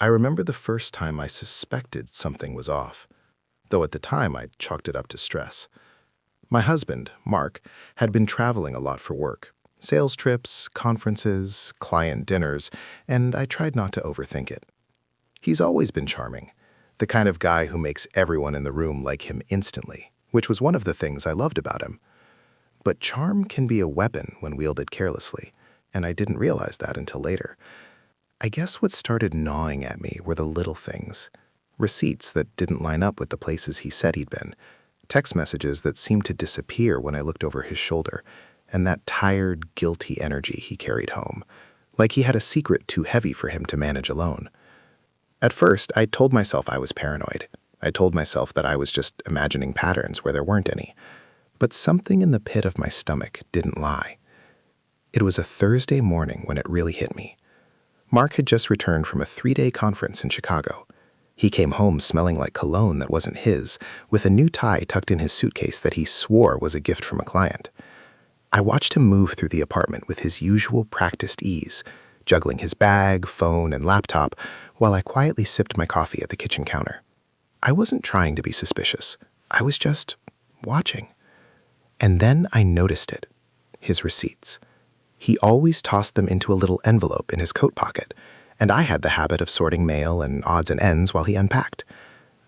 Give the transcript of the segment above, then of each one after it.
I remember the first time I suspected something was off, though at the time I chalked it up to stress. My husband, Mark, had been traveling a lot for work. Sales trips, conferences, client dinners, and I tried not to overthink it. He's always been charming, the kind of guy who makes everyone in the room like him instantly, which was one of the things I loved about him. But charm can be a weapon when wielded carelessly, and I didn't realize that until later. I guess what started gnawing at me were the little things. Receipts that didn't line up with the places he said he'd been, text messages that seemed to disappear when I looked over his shoulder, and that tired, guilty energy he carried home, like he had a secret too heavy for him to manage alone. At first, I told myself I was paranoid. I told myself that I was just imagining patterns where there weren't any. But something in the pit of my stomach didn't lie. It was a Thursday morning when it really hit me. Mark had just returned from a 3-day conference in Chicago. He came home smelling like cologne that wasn't his, with a new tie tucked in his suitcase that he swore was a gift from a client. I watched him move through the apartment with his usual practiced ease, juggling his bag, phone, and laptop, while I quietly sipped my coffee at the kitchen counter. I wasn't trying to be suspicious. I was just watching. And then I noticed it. His receipts. He always tossed them into a little envelope in his coat pocket, and I had the habit of sorting mail and odds and ends while he unpacked.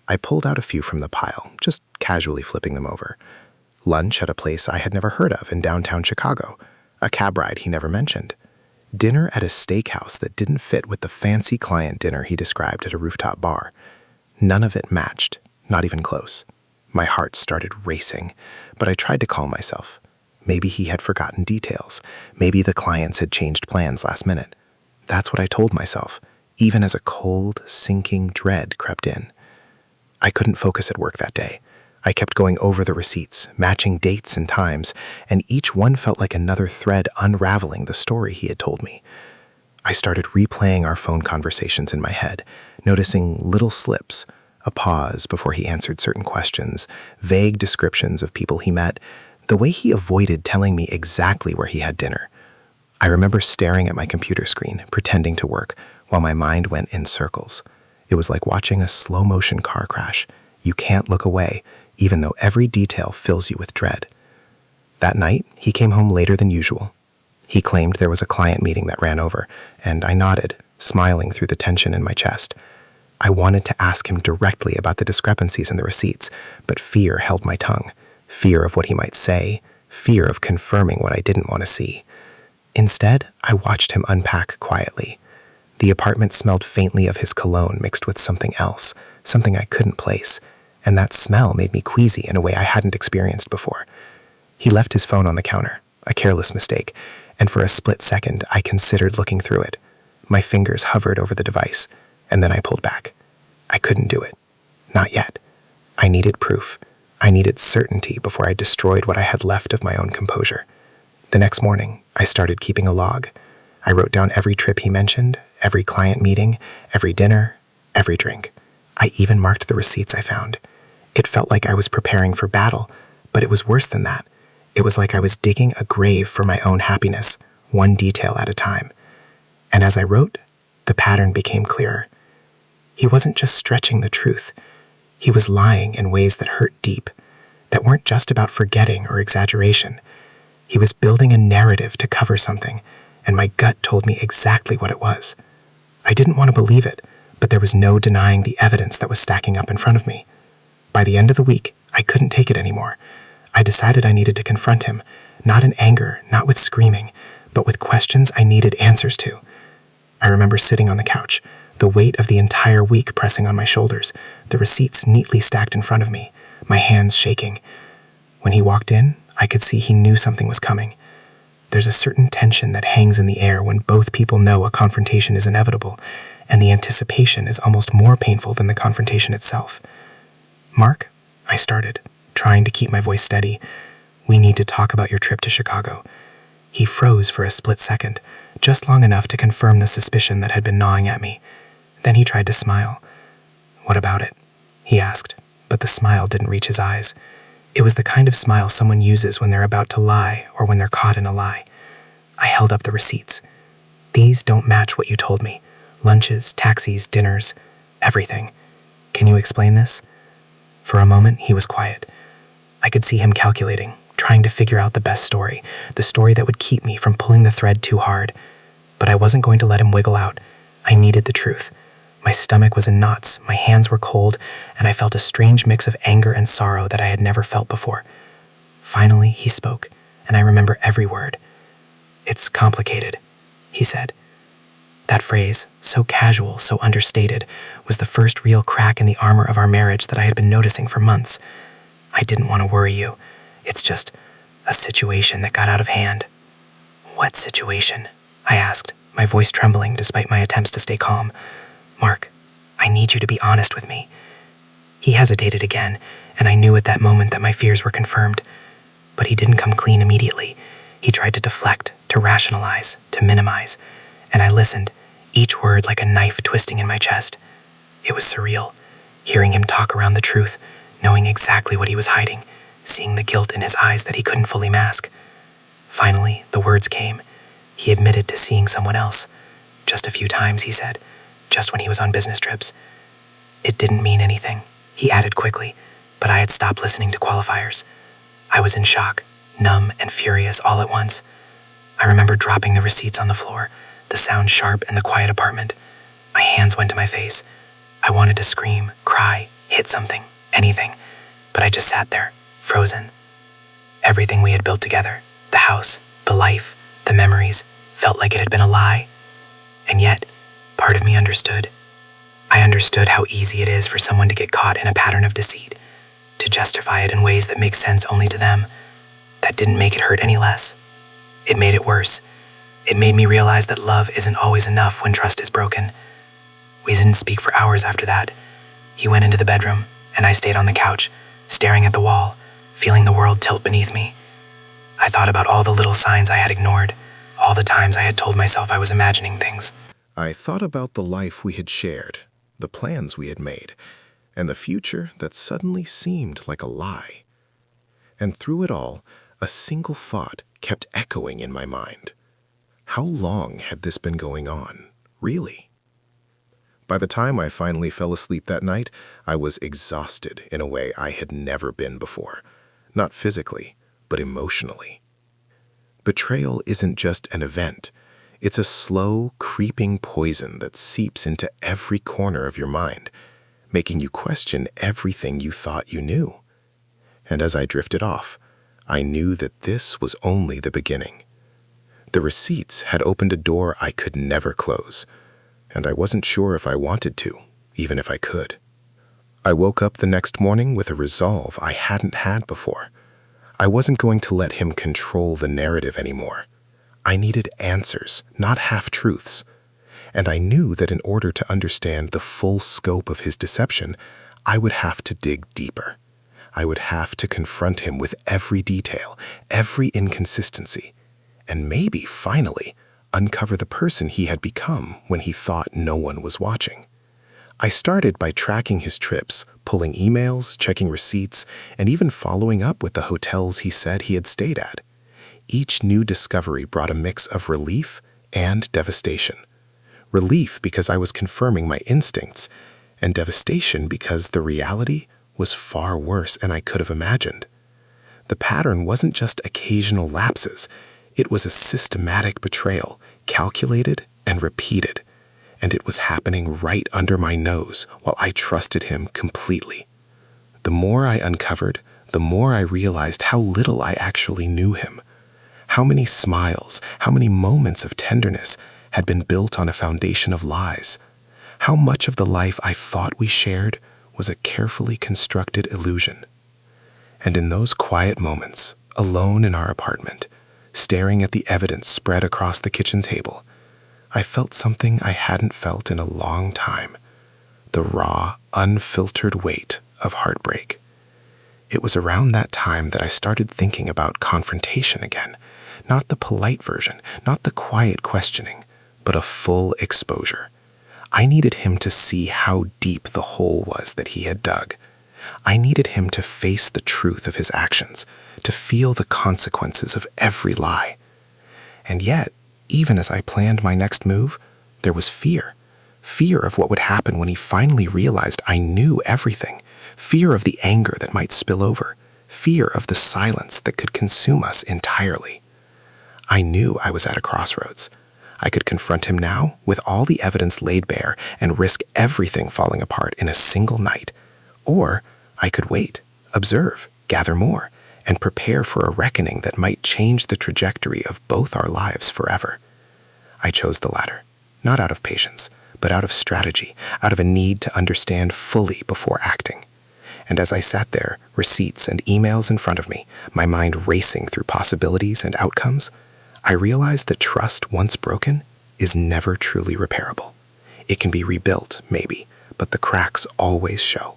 I pulled out a few from the pile, just casually flipping them over. Lunch at a place I had never heard of in downtown Chicago, a cab ride he never mentioned. Dinner at a steakhouse that didn't fit with the fancy client dinner he described at a rooftop bar. None of it matched, not even close. My heart started racing, but I tried to calm myself. Maybe he had forgotten details. Maybe the clients had changed plans last minute. That's what I told myself, even as a cold, sinking dread crept in. I couldn't focus at work that day. I kept going over the receipts, matching dates and times, and each one felt like another thread unraveling the story he had told me. I started replaying our phone conversations in my head, noticing little slips, a pause before he answered certain questions, vague descriptions of people he met, the way he avoided telling me exactly where he had dinner. I remember staring at my computer screen, pretending to work, while my mind went in circles. It was like watching a slow-motion car crash. You can't look away, even though every detail fills you with dread. That night, he came home later than usual. He claimed there was a client meeting that ran over, and I nodded, smiling through the tension in my chest. I wanted to ask him directly about the discrepancies in the receipts, but fear held my tongue. Fear of what he might say, fear of confirming what I didn't want to see. Instead, I watched him unpack quietly. The apartment smelled faintly of his cologne mixed with something else, something I couldn't place, and that smell made me queasy in a way I hadn't experienced before. He left his phone on the counter, a careless mistake, and for a split second I considered looking through it. My fingers hovered over the device, and then I pulled back. I couldn't do it. Not yet. I needed proof. I needed certainty before I destroyed what I had left of my own composure. The next morning, I started keeping a log. I wrote down every trip he mentioned, every client meeting, every dinner, every drink. I even marked the receipts I found. It felt like I was preparing for battle, but it was worse than that. It was like I was digging a grave for my own happiness, one detail at a time. And as I wrote, the pattern became clearer. He wasn't just stretching the truth. He was lying in ways that hurt deep, that weren't just about forgetting or exaggeration. He was building a narrative to cover something, and my gut told me exactly what it was. I didn't want to believe it, but there was no denying the evidence that was stacking up in front of me. By the end of the week, I couldn't take it anymore. I decided I needed to confront him, not in anger, not with screaming, but with questions I needed answers to. I remember sitting on the couch, the weight of the entire week pressing on my shoulders, the receipts neatly stacked in front of me, my hands shaking. When he walked in, I could see he knew something was coming. There's a certain tension that hangs in the air when both people know a confrontation is inevitable, and the anticipation is almost more painful than the confrontation itself. "Mark," I started, trying to keep my voice steady, "we need to talk about your trip to Chicago." He froze for a split second, just long enough to confirm the suspicion that had been gnawing at me. Then he tried to smile. "What about it?" he asked, but the smile didn't reach his eyes. It was the kind of smile someone uses when they're about to lie or when they're caught in a lie. I held up the receipts. "These don't match what you told me. Lunches, taxis, dinners, everything. Can you explain this? For a moment, he was quiet. I could see him calculating, trying to figure out the best story, the story that would keep me from pulling the thread too hard. But I wasn't going to let him wiggle out. I needed the truth. My stomach was in knots, my hands were cold, and I felt a strange mix of anger and sorrow that I had never felt before. Finally, he spoke, and I remember every word. "It's complicated," he said. That phrase, so casual, so understated, was the first real crack in the armor of our marriage that I had been noticing for months. "I didn't want to worry you. It's just a situation that got out of hand." "What situation?" I asked, my voice trembling despite my attempts to stay calm. "Mark, I need you to be honest with me." He hesitated again, and I knew at that moment that my fears were confirmed. But he didn't come clean immediately. He tried to deflect, to rationalize, to minimize, and I listened, each word like a knife twisting in my chest. It was surreal, hearing him talk around the truth, knowing exactly what he was hiding, seeing the guilt in his eyes that he couldn't fully mask. Finally, the words came. He admitted to seeing someone else. Just a few times, he said, just when he was on business trips. It didn't mean anything, he added quickly, but I had stopped listening to qualifiers. I was in shock, numb and furious all at once. I remember dropping the receipts on the floor, the sound sharp in the quiet apartment. My hands went to my face. I wanted to scream, cry, hit something, anything, but I just sat there, frozen. Everything we had built together, the house, the life, the memories, felt like it had been a lie. And yet, part of me understood. I understood how easy it is for someone to get caught in a pattern of deceit, to justify it in ways that make sense only to them. That didn't make it hurt any less. It made it worse. It made me realize that love isn't always enough when trust is broken. We didn't speak for hours after that. He went into the bedroom, and I stayed on the couch, staring at the wall, feeling the world tilt beneath me. I thought about all the little signs I had ignored, all the times I had told myself I was imagining things. I thought about the life we had shared, the plans we had made, and the future that suddenly seemed like a lie. And through it all, a single thought kept echoing in my mind. How long had this been going on, really? By the time I finally fell asleep that night, I was exhausted in a way I had never been before. Not physically, but emotionally. Betrayal isn't just an event. It's a slow, creeping poison that seeps into every corner of your mind, making you question everything you thought you knew. And as I drifted off, I knew that this was only the beginning. The receipts had opened a door I could never close, and I wasn't sure if I wanted to, even if I could. I woke up the next morning with a resolve I hadn't had before. I wasn't going to let him control the narrative anymore. I needed answers, not half-truths. And I knew that in order to understand the full scope of his deception, I would have to dig deeper. I would have to confront him with every detail, every inconsistency, and maybe, finally, uncover the person he had become when he thought no one was watching. I started by tracking his trips, pulling emails, checking receipts, and even following up with the hotels he said he had stayed at. Each new discovery brought a mix of relief and devastation. Relief because I was confirming my instincts, and devastation because the reality was far worse than I could have imagined. The pattern wasn't just occasional lapses. It was a systematic betrayal, calculated and repeated, and it was happening right under my nose while I trusted him completely. The more I uncovered, the more I realized how little I actually knew him. How many smiles, how many moments of tenderness had been built on a foundation of lies. How much of the life I thought we shared was a carefully constructed illusion. And in those quiet moments, alone in our apartment, staring at the evidence spread across the kitchen table, I felt something I hadn't felt in a long time. The raw, unfiltered weight of heartbreak. It was around that time that I started thinking about confrontation again. Not the polite version, not the quiet questioning, but a full exposure. I needed him to see how deep the hole was that he had dug. I needed him to face the truth of his actions, to feel the consequences of every lie. And yet, even as I planned my next move, there was fear. Fear of what would happen when he finally realized I knew everything. Fear of the anger that might spill over. Fear of the silence that could consume us entirely. I knew I was at a crossroads. I could confront him now with all the evidence laid bare and risk everything falling apart in a single night. Or I could wait, observe, gather more, and prepare for a reckoning that might change the trajectory of both our lives forever. I chose the latter, not out of patience, but out of strategy, out of a need to understand fully before acting. And as I sat there, receipts and emails in front of me, my mind racing through possibilities and outcomes, I realized that trust once broken is never truly repairable. It can be rebuilt, maybe, but the cracks always show.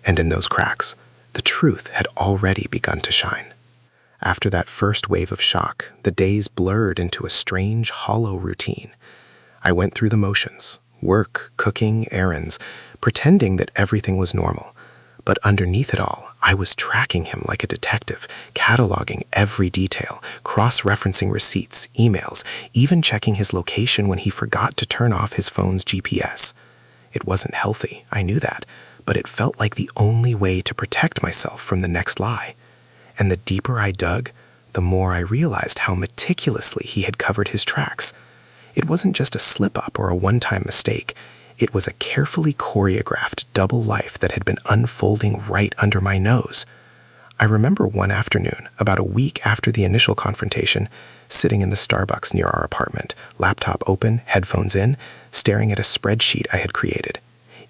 And in those cracks, the truth had already begun to shine. After that first wave of shock, the days blurred into a strange, hollow routine. I went through the motions, work, cooking, errands, pretending that everything was normal. But underneath it all, I was tracking him like a detective, cataloging every detail, cross-referencing receipts, emails, even checking his location when he forgot to turn off his phone's GPS. It wasn't healthy, I knew that, but it felt like the only way to protect myself from the next lie. And the deeper I dug, the more I realized how meticulously he had covered his tracks. It wasn't just a slip-up or a one-time mistake. It was a carefully choreographed double life that had been unfolding right under my nose. I remember one afternoon, about a week after the initial confrontation, sitting in the Starbucks near our apartment, laptop open, headphones in, staring at a spreadsheet I had created.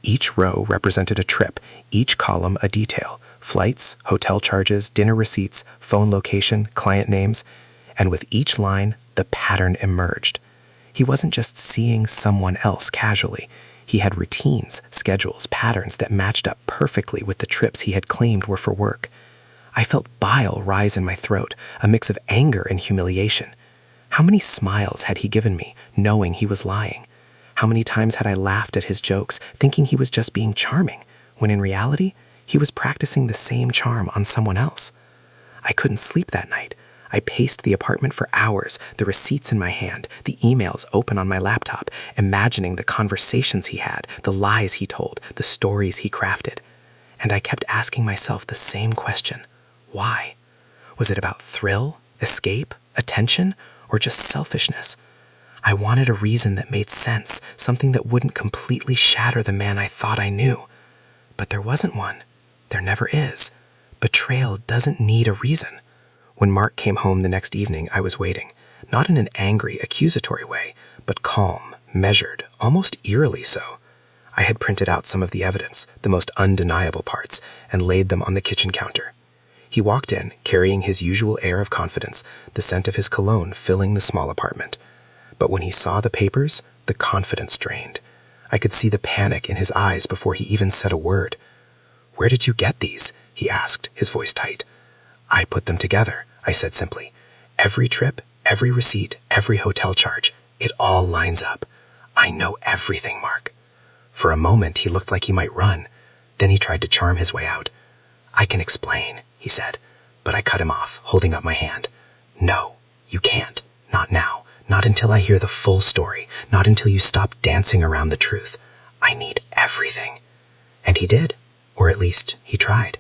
Each row represented a trip, each column a detail: flights, hotel charges, dinner receipts, phone location, client names, and with each line, the pattern emerged. He wasn't just seeing someone else casually. He had routines, schedules, patterns that matched up perfectly with the trips he had claimed were for work. I felt bile rise in my throat, a mix of anger and humiliation. How many smiles had he given me, knowing he was lying? How many times had I laughed at his jokes, thinking he was just being charming, when in reality, he was practicing the same charm on someone else? I couldn't sleep that night. I paced the apartment for hours, the receipts in my hand, the emails open on my laptop, imagining the conversations he had, the lies he told, the stories he crafted. And I kept asking myself the same question: why? Was it about thrill, escape, attention, or just selfishness? I wanted a reason that made sense, something that wouldn't completely shatter the man I thought I knew. But there wasn't one. There never is. Betrayal doesn't need a reason. When Mark came home the next evening, I was waiting, not in an angry, accusatory way, but calm, measured, almost eerily so. I had printed out some of the evidence, the most undeniable parts, and laid them on the kitchen counter. He walked in, carrying his usual air of confidence, the scent of his cologne filling the small apartment. But when he saw the papers, the confidence drained. I could see the panic in his eyes before he even said a word. "Where did you get these?" he asked, his voice tight. "I put them together," I said simply. "Every trip, every receipt, every hotel charge, it all lines up. I know everything, Mark." For a moment, he looked like he might run. Then he tried to charm his way out. "I can explain," he said, but I cut him off, holding up my hand. "No, you can't. Not now. Not until I hear the full story. Not until you stop dancing around the truth. I need everything." And he did. Or at least, he tried.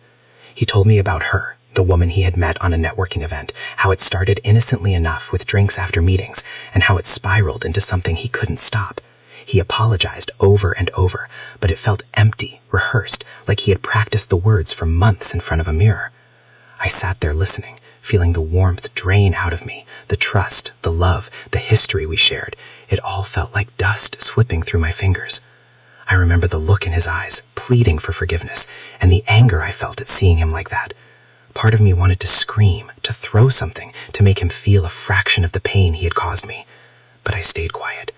He told me about her, the woman he had met on a networking event, how it started innocently enough with drinks after meetings, and how it spiraled into something he couldn't stop. He apologized over and over, but it felt empty, rehearsed, like he had practiced the words for months in front of a mirror. I sat there listening, feeling the warmth drain out of me, the trust, the love, the history we shared. It all felt like dust slipping through my fingers. I remember the look in his eyes, pleading for forgiveness, and the anger I felt at seeing him like that. Part of me wanted to scream, to throw something, to make him feel a fraction of the pain he had caused me. But I stayed quiet.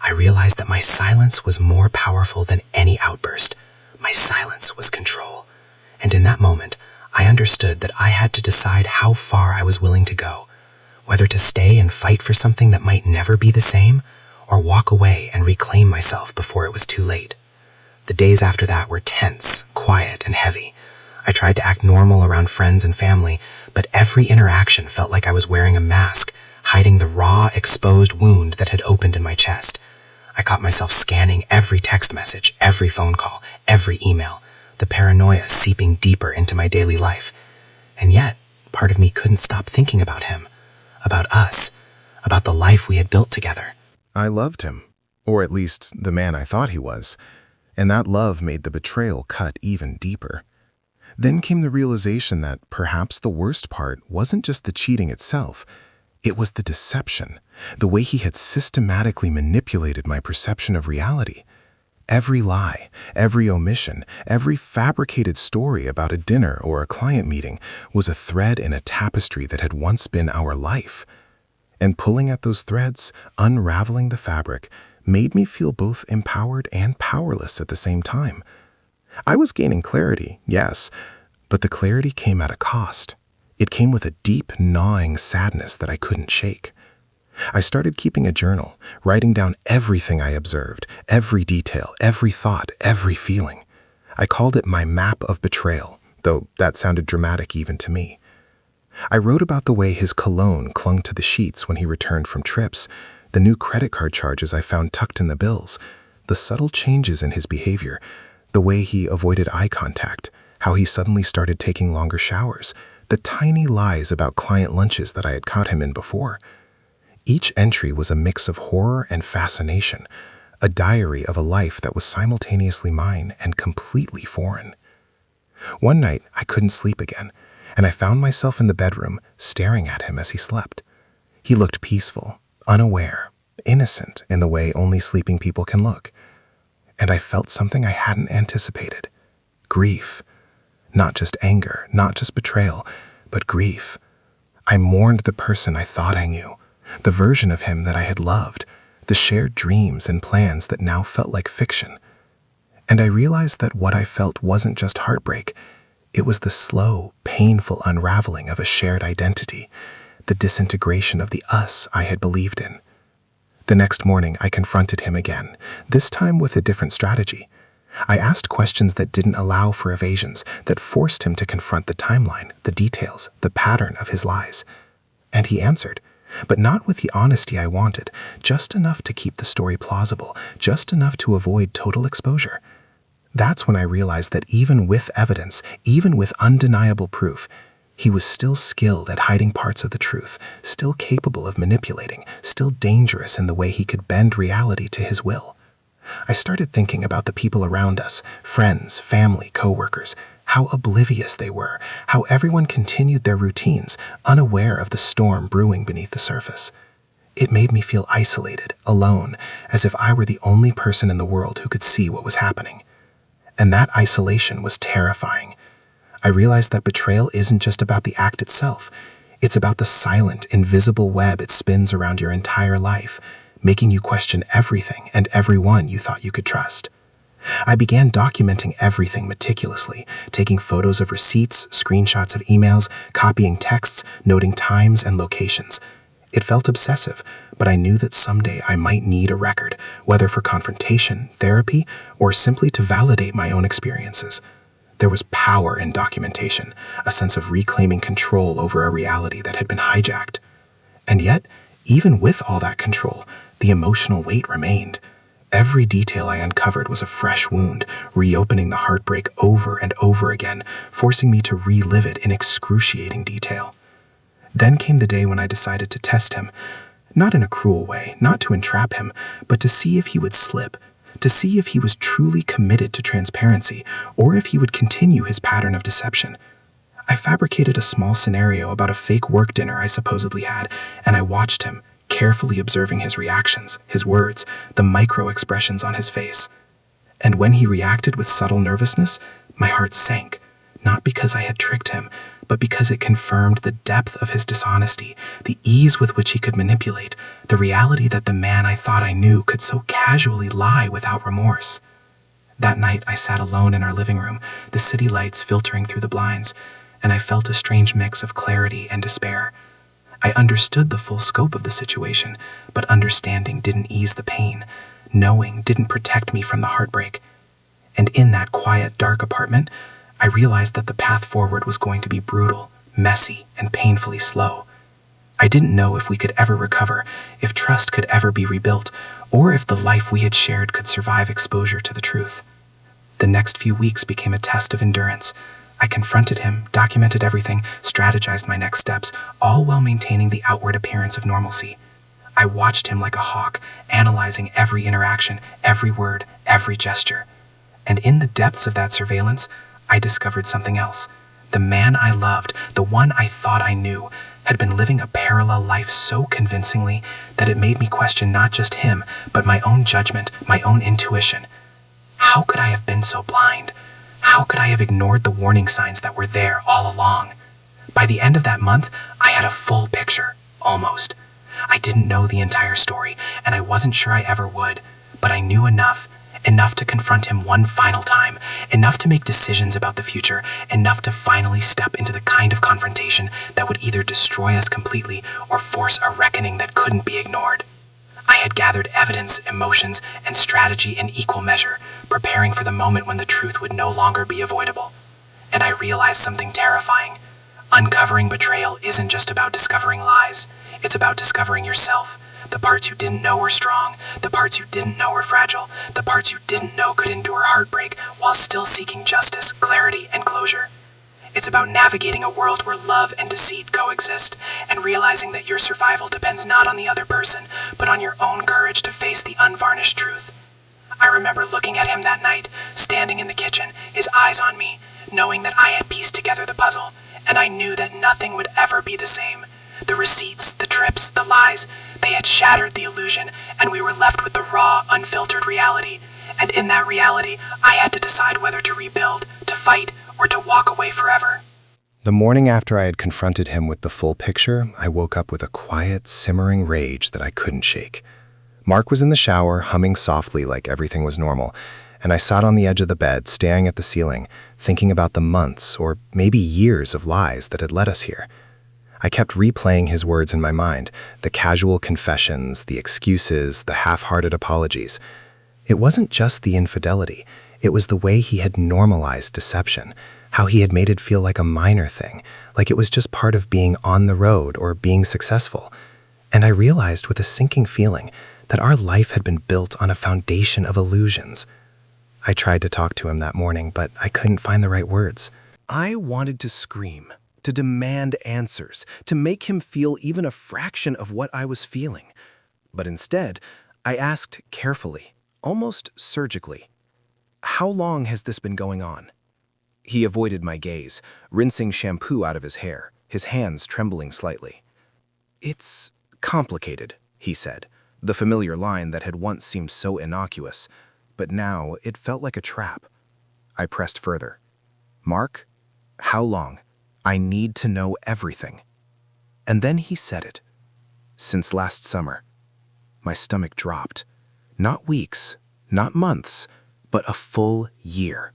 I realized that my silence was more powerful than any outburst. My silence was control. And in that moment, I understood that I had to decide how far I was willing to go, whether to stay and fight for something that might never be the same, or walk away and reclaim myself before it was too late. The days after that were tense, quiet, and heavy. I tried to act normal around friends and family, but every interaction felt like I was wearing a mask, hiding the raw, exposed wound that had opened in my chest. I caught myself scanning every text message, every phone call, every email, the paranoia seeping deeper into my daily life. And yet, part of me couldn't stop thinking about him, about us, about the life we had built together. I loved him, or at least the man I thought he was, and that love made the betrayal cut even deeper. Then came the realization that perhaps the worst part wasn't just the cheating itself, it was the deception, the way he had systematically manipulated my perception of reality. Every lie, every omission, every fabricated story about a dinner or a client meeting was a thread in a tapestry that had once been our life. And pulling at those threads, unraveling the fabric, made me feel both empowered and powerless at the same time. I was gaining clarity, yes, but the clarity came at a cost. It came with a deep, gnawing sadness that I couldn't shake. I started keeping a journal, writing down everything I observed, every detail, every thought, every feeling. I called it my map of betrayal, though that sounded dramatic even to me. I wrote about the way his cologne clung to the sheets when he returned from trips, the new credit card charges I found tucked in the bills, the subtle changes in his behavior, the way he avoided eye contact, how he suddenly started taking longer showers, the tiny lies about client lunches that I had caught him in before. Each entry was a mix of horror and fascination, a diary of a life that was simultaneously mine and completely foreign. One night, I couldn't sleep again, and I found myself in the bedroom staring at him as he slept. He looked peaceful, unaware, innocent in the way only sleeping people can look. And I felt something I hadn't anticipated. Grief. Not just anger, not just betrayal, but grief. I mourned the person I thought I knew, the version of him that I had loved, the shared dreams and plans that now felt like fiction. And I realized that what I felt wasn't just heartbreak. It was the slow, painful unraveling of a shared identity, the disintegration of the us I had believed in. The next morning, I confronted him again, this time with a different strategy. I asked questions that didn't allow for evasions, that forced him to confront the timeline, the details, the pattern of his lies. And he answered, but not with the honesty I wanted, just enough to keep the story plausible, just enough to avoid total exposure. That's when I realized that even with evidence, even with undeniable proof, he was still skilled at hiding parts of the truth, still capable of manipulating, still dangerous in the way he could bend reality to his will. I started thinking about the people around us, friends, family, coworkers, how oblivious they were, how everyone continued their routines, unaware of the storm brewing beneath the surface. It made me feel isolated, alone, as if I were the only person in the world who could see what was happening. And that isolation was terrifying. I realized that betrayal isn't just about the act itself. It's about the silent, invisible web it spins around your entire life, making you question everything and everyone you thought you could trust. I began documenting everything meticulously, taking photos of receipts, screenshots of emails, copying texts, noting times and locations. It felt obsessive, but I knew that someday I might need a record, whether for confrontation, therapy, or simply to validate my own experiences. There was power in documentation, a sense of reclaiming control over a reality that had been hijacked. And yet, even with all that control, the emotional weight remained. Every detail I uncovered was a fresh wound, reopening the heartbreak over and over again, forcing me to relive it in excruciating detail. Then came the day when I decided to test him, not in a cruel way, not to entrap him, but to see if he would slip, to see if he was truly committed to transparency, or if he would continue his pattern of deception. I fabricated a small scenario about a fake work dinner I supposedly had, and I watched him, carefully observing his reactions, his words, the micro-expressions on his face. And when he reacted with subtle nervousness, my heart sank, not because I had tricked him, but because it confirmed the depth of his dishonesty, the ease with which he could manipulate, the reality that the man I thought I knew could so casually lie without remorse. That night, I sat alone in our living room, the city lights filtering through the blinds, and I felt a strange mix of clarity and despair. I understood the full scope of the situation, but understanding didn't ease the pain. Knowing didn't protect me from the heartbreak. And in that quiet, dark apartment, I realized that the path forward was going to be brutal, messy, and painfully slow. I didn't know if we could ever recover, if trust could ever be rebuilt, or if the life we had shared could survive exposure to the truth. The next few weeks became a test of endurance. I confronted him, documented everything, strategized my next steps, all while maintaining the outward appearance of normalcy. I watched him like a hawk, analyzing every interaction, every word, every gesture. And in the depths of that surveillance, I discovered something else. The man I loved, the one I thought I knew, had been living a parallel life so convincingly that it made me question not just him, but my own judgment, my own intuition. How could I have been so blind? How could I have ignored the warning signs that were there all along? By the end of that month, I had a full picture, almost. I didn't know the entire story, and I wasn't sure I ever would, but I knew enough to confront him one final time, enough to make decisions about the future, enough to finally step into the kind of confrontation that would either destroy us completely or force a reckoning that couldn't be ignored. I had gathered evidence, emotions, and strategy in equal measure, preparing for the moment when the truth would no longer be avoidable. And I realized something terrifying. Uncovering betrayal isn't just about discovering lies. It's about discovering yourself. The parts you didn't know were strong, the parts you didn't know were fragile, the parts you didn't know could endure heartbreak while still seeking justice, clarity, and closure. It's about navigating a world where love and deceit coexist, and realizing that your survival depends not on the other person, but on your own courage to face the unvarnished truth. I remember looking at him that night, standing in the kitchen, his eyes on me, knowing that I had pieced together the puzzle, and I knew that nothing would ever be the same. The receipts, the trips, the lies, they had shattered the illusion, and we were left with the raw, unfiltered reality. And in that reality, I had to decide whether to rebuild, to fight, or to walk away forever. The morning after I had confronted him with the full picture, I woke up with a quiet, simmering rage that I couldn't shake. Mark was in the shower, humming softly like everything was normal, and I sat on the edge of the bed, staring at the ceiling, thinking about the months or maybe years of lies that had led us here. I kept replaying his words in my mind, the casual confessions, the excuses, the half-hearted apologies. It wasn't just the infidelity. It was the way he had normalized deception, how he had made it feel like a minor thing, like it was just part of being on the road or being successful. And I realized with a sinking feeling that our life had been built on a foundation of illusions. I tried to talk to him that morning, but I couldn't find the right words. I wanted to scream, to demand answers, to make him feel even a fraction of what I was feeling. But instead, I asked carefully, almost surgically, "How long has this been going on?" He avoided my gaze, rinsing shampoo out of his hair, his hands trembling slightly. "It's complicated," he said, the familiar line that had once seemed so innocuous, but now it felt like a trap. I pressed further. "Mark, how long? I need to know everything." And then he said it. "Since last summer." My stomach dropped. Not weeks, not months, but a full year.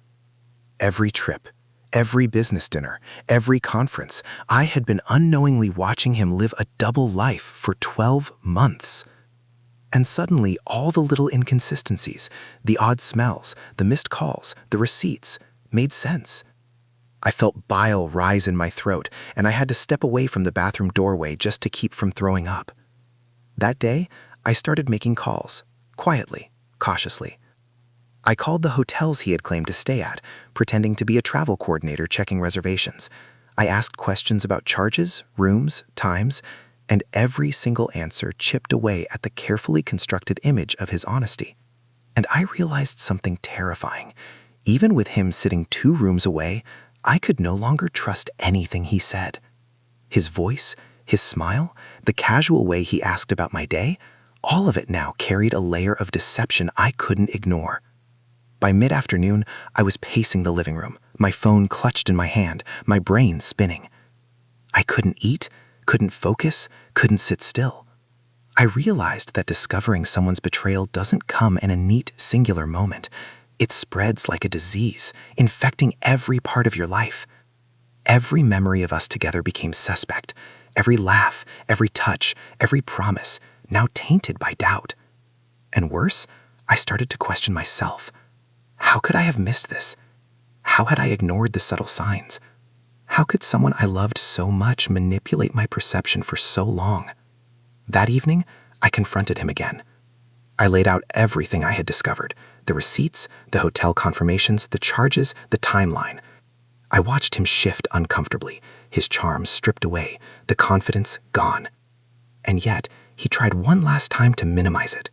Every trip, every business dinner, every conference, I had been unknowingly watching him live a double life for 12 months. And suddenly, all the little inconsistencies, the odd smells, the missed calls, the receipts, made sense. I felt bile rise in my throat, and I had to step away from the bathroom doorway just to keep from throwing up. That day, I started making calls, quietly, cautiously. I called the hotels he had claimed to stay at, pretending to be a travel coordinator checking reservations. I asked questions about charges, rooms, times, and every single answer chipped away at the carefully constructed image of his honesty. And I realized something terrifying. Even with him sitting 2 rooms away, I could no longer trust anything he said. His voice, his smile, the casual way he asked about my day, all of it now carried a layer of deception I couldn't ignore. By mid-afternoon, I was pacing the living room, my phone clutched in my hand, my brain spinning. I couldn't eat, couldn't focus, couldn't sit still. I realized that discovering someone's betrayal doesn't come in a neat, singular moment. It spreads like a disease, infecting every part of your life. Every memory of us together became suspect. Every laugh, every touch, every promise, now tainted by doubt. And worse, I started to question myself. How could I have missed this? How had I ignored the subtle signs? How could someone I loved so much manipulate my perception for so long? That evening, I confronted him again. I laid out everything I had discovered, the receipts, the hotel confirmations, the charges, the timeline. I watched him shift uncomfortably, his charm stripped away, the confidence gone. And yet, he tried one last time to minimize it.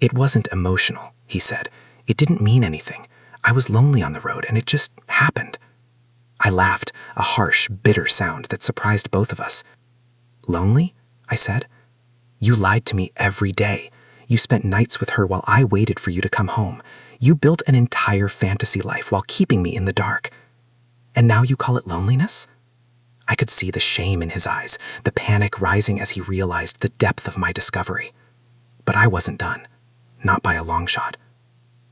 It wasn't emotional, he said. It didn't mean anything. I was lonely on the road, and it just happened. I laughed, a harsh, bitter sound that surprised both of us. Lonely? I said. You lied to me every day. You spent nights with her while I waited for you to come home. You built an entire fantasy life while keeping me in the dark. And now you call it loneliness? I could see the shame in his eyes, the panic rising as he realized the depth of my discovery. But I wasn't done. Not by a long shot.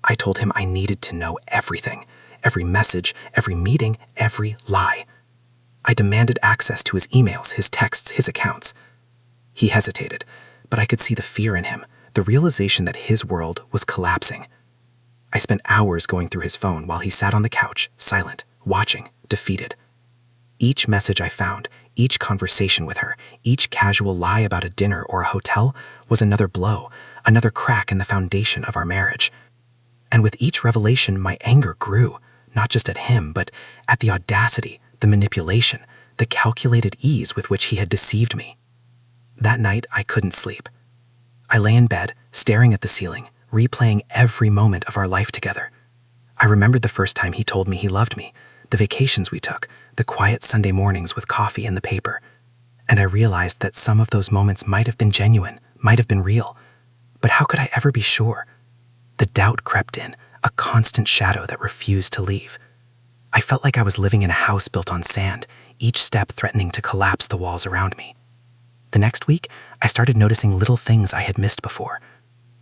I told him I needed to know everything. Every message, every meeting, every lie. I demanded access to his emails, his texts, his accounts. He hesitated, but I could see the fear in him, the realization that his world was collapsing. I spent hours going through his phone while he sat on the couch, silent, watching, defeated. Each message I found, each conversation with her, each casual lie about a dinner or a hotel was another blow, another crack in the foundation of our marriage. And with each revelation, my anger grew, not just at him, but at the audacity, the manipulation, the calculated ease with which he had deceived me. That night, I couldn't sleep. I lay in bed, staring at the ceiling, replaying every moment of our life together. I remembered the first time he told me he loved me, the vacations we took, the quiet Sunday mornings with coffee in the paper. And I realized that some of those moments might have been genuine, might have been real. But how could I ever be sure? The doubt crept in, a constant shadow that refused to leave. I felt like I was living in a house built on sand, each step threatening to collapse the walls around me. The next week, I started noticing little things I had missed before.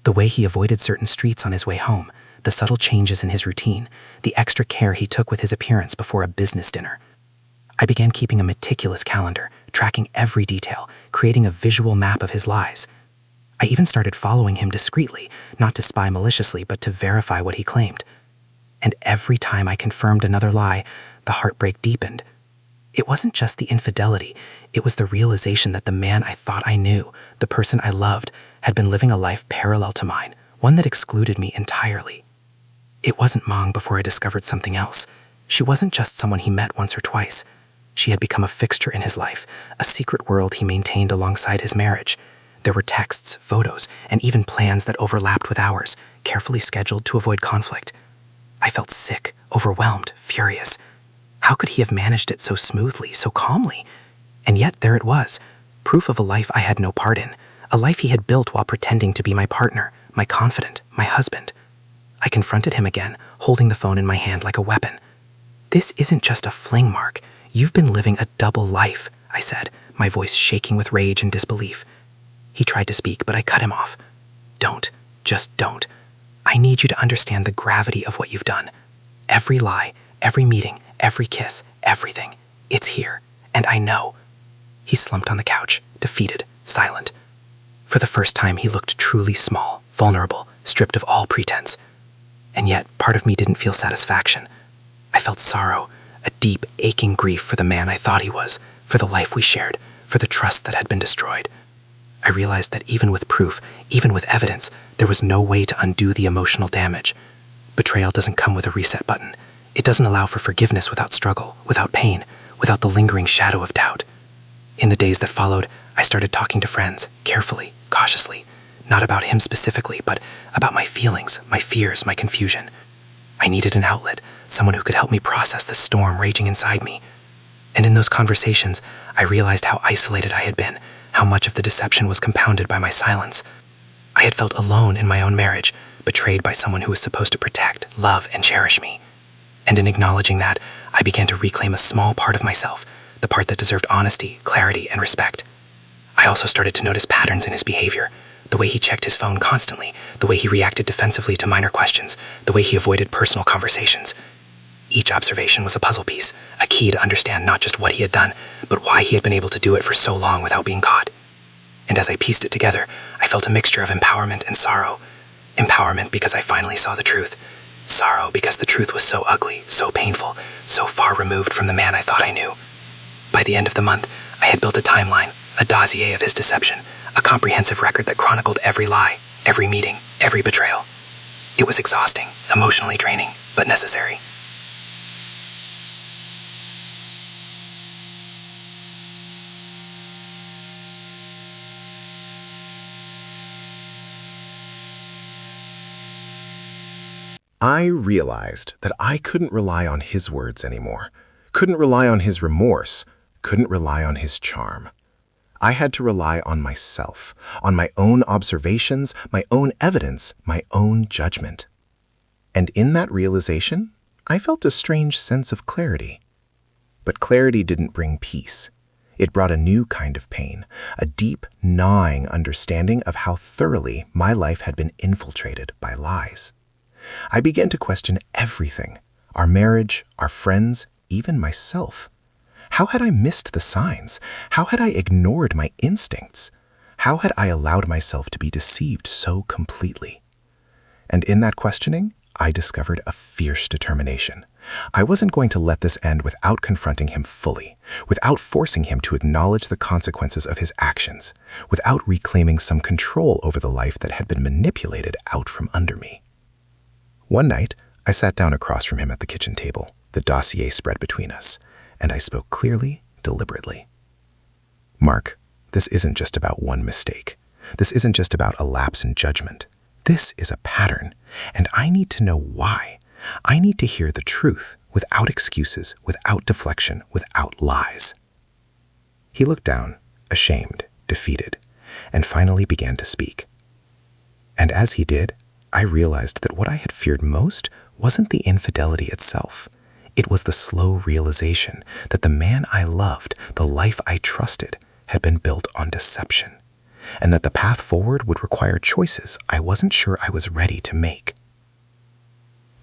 The way he avoided certain streets on his way home, the subtle changes in his routine, the extra care he took with his appearance before a business dinner. I began keeping a meticulous calendar, tracking every detail, creating a visual map of his lies. I even started following him discreetly, not to spy maliciously, but to verify what he claimed. And every time I confirmed another lie, the heartbreak deepened. It wasn't just the infidelity, it was the realization that the man I thought I knew, the person I loved, had been living a life parallel to mine, one that excluded me entirely. It wasn't long before I discovered something else. She wasn't just someone he met once or twice. She had become a fixture in his life, a secret world he maintained alongside his marriage. There were texts, photos, and even plans that overlapped with ours, carefully scheduled to avoid conflict. I felt sick, overwhelmed, furious. How could he have managed it so smoothly, so calmly? And yet there it was, proof of a life I had no part in, a life he had built while pretending to be my partner, my confidant, my husband. I confronted him again, holding the phone in my hand like a weapon. This isn't just a fling, Mark. You've been living a double life, I said, my voice shaking with rage and disbelief. He tried to speak, but I cut him off. Don't. Just don't. I need you to understand the gravity of what you've done. Every lie, every meeting, every kiss, everything. It's here, and I know. He slumped on the couch, defeated, silent. For the first time, he looked truly small, vulnerable, stripped of all pretense. And yet, part of me didn't feel satisfaction. I felt sorrow, a deep, aching grief for the man I thought he was, for the life we shared, for the trust that had been destroyed. I realized that even with proof, even with evidence, there was no way to undo the emotional damage. Betrayal doesn't come with a reset button. It doesn't allow for forgiveness without struggle, without pain, without the lingering shadow of doubt. In the days that followed, I started talking to friends, carefully, cautiously, not about him specifically, but about my feelings, my fears, my confusion. I needed an outlet, someone who could help me process the storm raging inside me. And in those conversations, I realized how isolated I had been, how much of the deception was compounded by my silence. I had felt alone in my own marriage, betrayed by someone who was supposed to protect, love, and cherish me. And in acknowledging that, I began to reclaim a small part of myself, the part that deserved honesty, clarity, and respect. I also started to notice patterns in his behavior, the way he checked his phone constantly, the way he reacted defensively to minor questions, the way he avoided personal conversations. Each observation was a puzzle piece, a key to understand not just what he had done, but why he had been able to do it for so long without being caught. And as I pieced it together, I felt a mixture of empowerment and sorrow. Empowerment because I finally saw the truth. Sorrow because the truth was so ugly, so painful, so far removed removed from the man I thought I knew. By the end of the month, I had built a timeline, a dossier of his deception, a comprehensive record that chronicled every lie, every meeting, every betrayal. It was exhausting, emotionally draining, but necessary. I realized that I couldn't rely on his words anymore, couldn't rely on his remorse, couldn't rely on his charm. I had to rely on myself, on my own observations, my own evidence, my own judgment. And in that realization, I felt a strange sense of clarity. But clarity didn't bring peace. It brought a new kind of pain, a deep, gnawing understanding of how thoroughly my life had been infiltrated by lies. I began to question everything, our marriage, our friends, even myself. How had I missed the signs? How had I ignored my instincts? How had I allowed myself to be deceived so completely? And in that questioning, I discovered a fierce determination. I wasn't going to let this end without confronting him fully, without forcing him to acknowledge the consequences of his actions, without reclaiming some control over the life that had been manipulated out from under me. One night, I sat down across from him at the kitchen table, the dossier spread between us, and I spoke clearly, deliberately. Mark, this isn't just about one mistake. This isn't just about a lapse in judgment. This is a pattern, and I need to know why. I need to hear the truth, without excuses, without deflection, without lies. He looked down, ashamed, defeated, and finally began to speak. And as he did, I realized that what I had feared most wasn't the infidelity itself. It was the slow realization that the man I loved, the life I trusted, had been built on deception, and that the path forward would require choices I wasn't sure I was ready to make.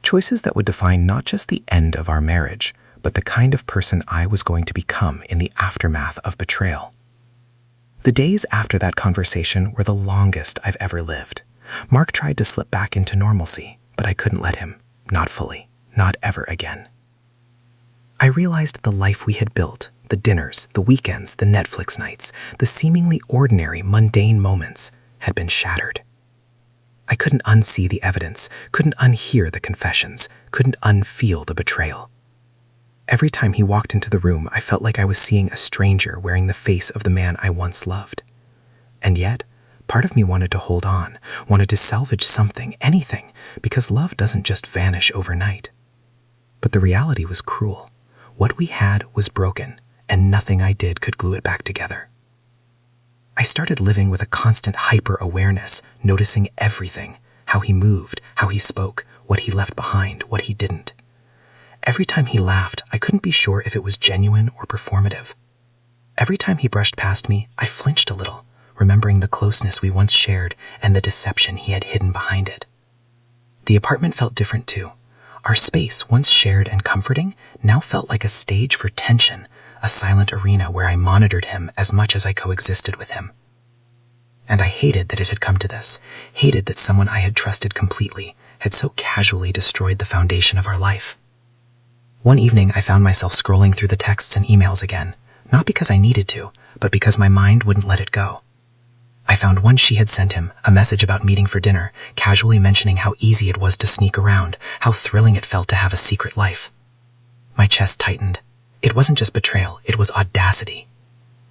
Choices that would define not just the end of our marriage, but the kind of person I was going to become in the aftermath of betrayal. The days after that conversation were the longest I've ever lived. Mark tried to slip back into normalcy, but I couldn't let him. Not fully. Not ever again. I realized the life we had built, the dinners, the weekends, the Netflix nights, the seemingly ordinary, mundane moments, had been shattered. I couldn't unsee the evidence, couldn't unhear the confessions, couldn't unfeel the betrayal. Every time he walked into the room, I felt like I was seeing a stranger wearing the face of the man I once loved. And yet, part of me wanted to hold on, wanted to salvage something, anything, because love doesn't just vanish overnight. But the reality was cruel. What we had was broken, and nothing I did could glue it back together. I started living with a constant hyper-awareness, noticing everything, how he moved, how he spoke, what he left behind, what he didn't. Every time he laughed, I couldn't be sure if it was genuine or performative. Every time he brushed past me, I flinched a little, remembering the closeness we once shared and the deception he had hidden behind it. The apartment felt different too. Our space, once shared and comforting, now felt like a stage for tension, a silent arena where I monitored him as much as I coexisted with him. And I hated that it had come to this, hated that someone I had trusted completely had so casually destroyed the foundation of our life. One evening, I found myself scrolling through the texts and emails again, not because I needed to, but because my mind wouldn't let it go. I found one she had sent him, a message about meeting for dinner, casually mentioning how easy it was to sneak around, how thrilling it felt to have a secret life. My chest tightened. It wasn't just betrayal, it was audacity.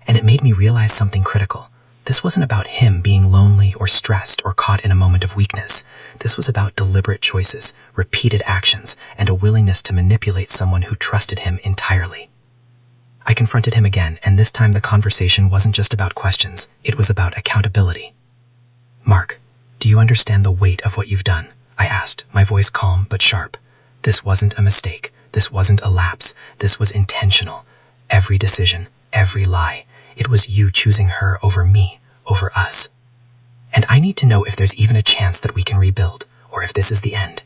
And it made me realize something critical. This wasn't about him being lonely or stressed or caught in a moment of weakness. This was about deliberate choices, repeated actions, and a willingness to manipulate someone who trusted him entirely. I confronted him again, and this time the conversation wasn't just about questions, it was about accountability. "Mark, do you understand the weight of what you've done?" I asked, my voice calm but sharp. This wasn't a mistake. This wasn't a lapse. This was intentional. Every decision, every lie. It was you choosing her over me, over us. And I need to know if there's even a chance that we can rebuild, or if this is the end.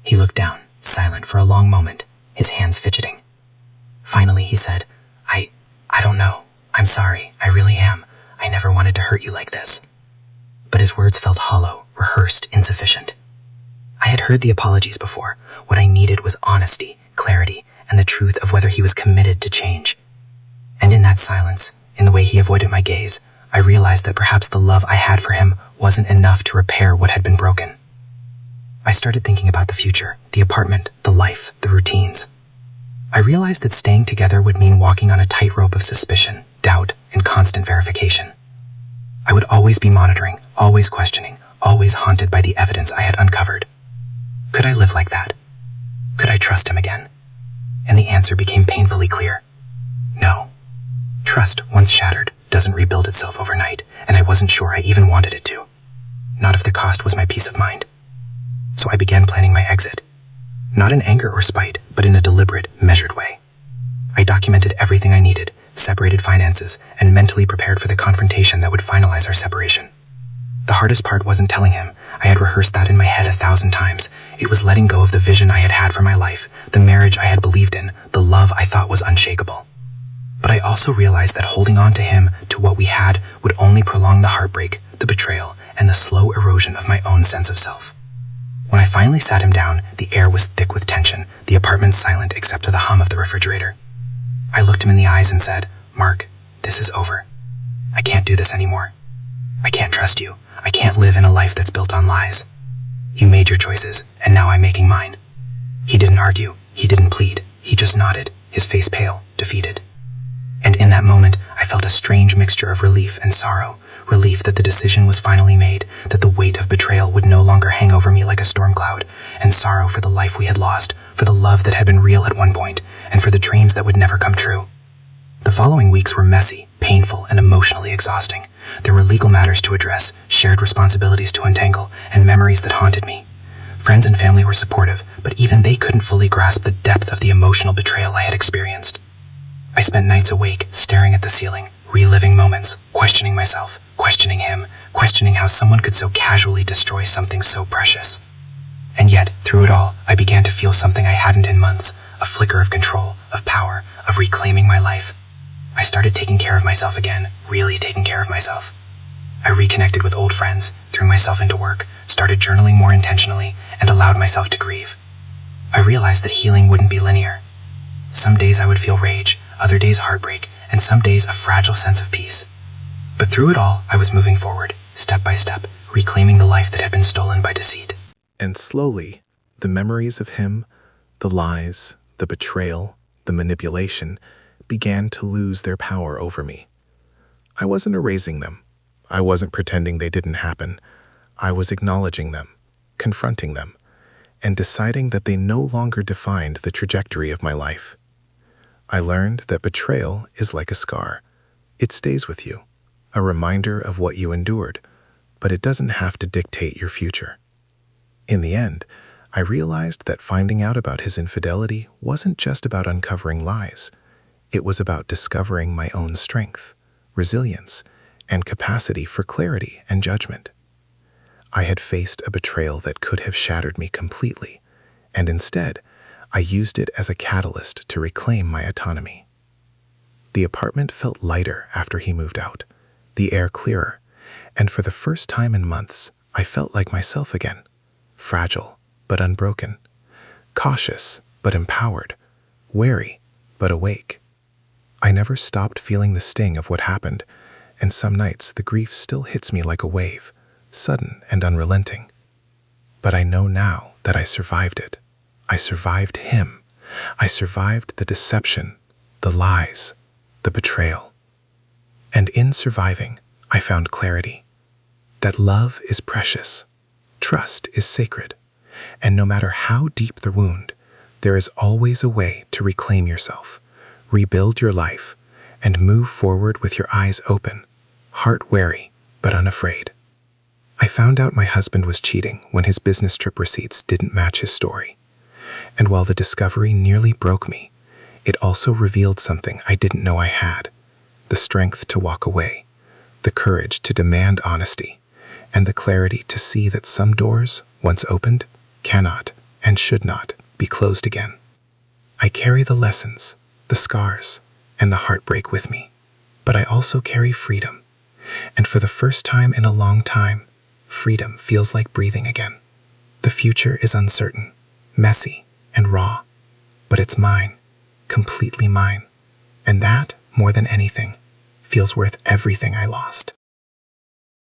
He looked down, silent for a long moment, his hands fidgeting. Finally, he said, I don't know. I'm sorry. I really am. I never wanted to hurt you like this. But his words felt hollow, rehearsed, insufficient. I had heard the apologies before. What I needed was honesty, clarity, and the truth of whether he was committed to change. And in that silence, in the way he avoided my gaze, I realized that perhaps the love I had for him wasn't enough to repair what had been broken. I started thinking about the future, the apartment, the life, the routines. I realized that staying together would mean walking on a tightrope of suspicion, doubt, and constant verification. I would always be monitoring, always questioning, always haunted by the evidence I had uncovered. Could I live like that? Could I trust him again? And the answer became painfully clear. No. Trust, once shattered, doesn't rebuild itself overnight, and I wasn't sure I even wanted it to. Not if the cost was my peace of mind. So I began planning my exit. Not in anger or spite, but in a deliberate, measured way. I documented everything I needed, separated finances, and mentally prepared for the confrontation that would finalize our separation. The hardest part wasn't telling him. I had rehearsed that in my head 1,000 times. It was letting go of the vision I had had for my life, the marriage I had believed in, the love I thought was unshakable. But I also realized that holding on to him, to what we had, would only prolong the heartbreak, the betrayal, and the slow erosion of my own sense of self. When I finally sat him down, the air was thick with tension, the apartment silent except for the hum of the refrigerator. I looked him in the eyes and said, "Mark, this is over. I can't do this anymore. I can't trust you. I can't live in a life that's built on lies. You made your choices, and now I'm making mine." He didn't argue. He didn't plead. He just nodded, his face pale, defeated. And in that moment, I felt a strange mixture of relief and sorrow. Relief that the decision was finally made, that the weight of betrayal would no longer hang over me like a storm cloud, and sorrow for the life we had lost, for the love that had been real at one point, and for the dreams that would never come true. The following weeks were messy, painful, and emotionally exhausting. There were legal matters to address, shared responsibilities to untangle, and memories that haunted me. Friends and family were supportive, but even they couldn't fully grasp the depth of the emotional betrayal I had experienced. I spent nights awake, staring at the ceiling, reliving moments, questioning myself, questioning him, questioning how someone could so casually destroy something so precious. And yet, through it all, I began to feel something I hadn't in months, a flicker of control, of power, of reclaiming my life. I started taking care of myself again, really taking care of myself. I reconnected with old friends, threw myself into work, started journaling more intentionally, and allowed myself to grieve. I realized that healing wouldn't be linear. Some days I would feel rage, other days heartbreak, and some days a fragile sense of peace. But through it all, I was moving forward, step by step, reclaiming the life that had been stolen by deceit. And slowly, the memories of him, the lies, the betrayal, the manipulation, began to lose their power over me. I wasn't erasing them. I wasn't pretending they didn't happen. I was acknowledging them, confronting them, and deciding that they no longer defined the trajectory of my life. I learned that betrayal is like a scar. It stays with you, a reminder of what you endured, but it doesn't have to dictate your future. In the end, I realized that finding out about his infidelity wasn't just about uncovering lies. It was about discovering my own strength, resilience, and capacity for clarity and judgment. I had faced a betrayal that could have shattered me completely, and instead, I used it as a catalyst to reclaim my autonomy. The apartment felt lighter after he moved out, the air clearer, and for the first time in months, I felt like myself again, fragile but unbroken, cautious but empowered, wary but awake. I never stopped feeling the sting of what happened, and some nights the grief still hits me like a wave, sudden and unrelenting. But I know now that I survived it. I survived him. I survived the deception, the lies, the betrayal. And in surviving, I found clarity. That love is precious, trust is sacred, and no matter how deep the wound, there is always a way to reclaim yourself, rebuild your life, and move forward with your eyes open, heart wary, but unafraid. I found out my husband was cheating when his business trip receipts didn't match his story. And while the discovery nearly broke me, it also revealed something I didn't know I had: the strength to walk away, the courage to demand honesty, and the clarity to see that some doors, once opened, cannot and should not be closed again. I carry the lessons, the scars, and the heartbreak with me, but I also carry freedom. And for the first time in a long time, freedom feels like breathing again. The future is uncertain, messy, and raw, but it's mine, completely mine. And that, more than anything, feels worth everything I lost.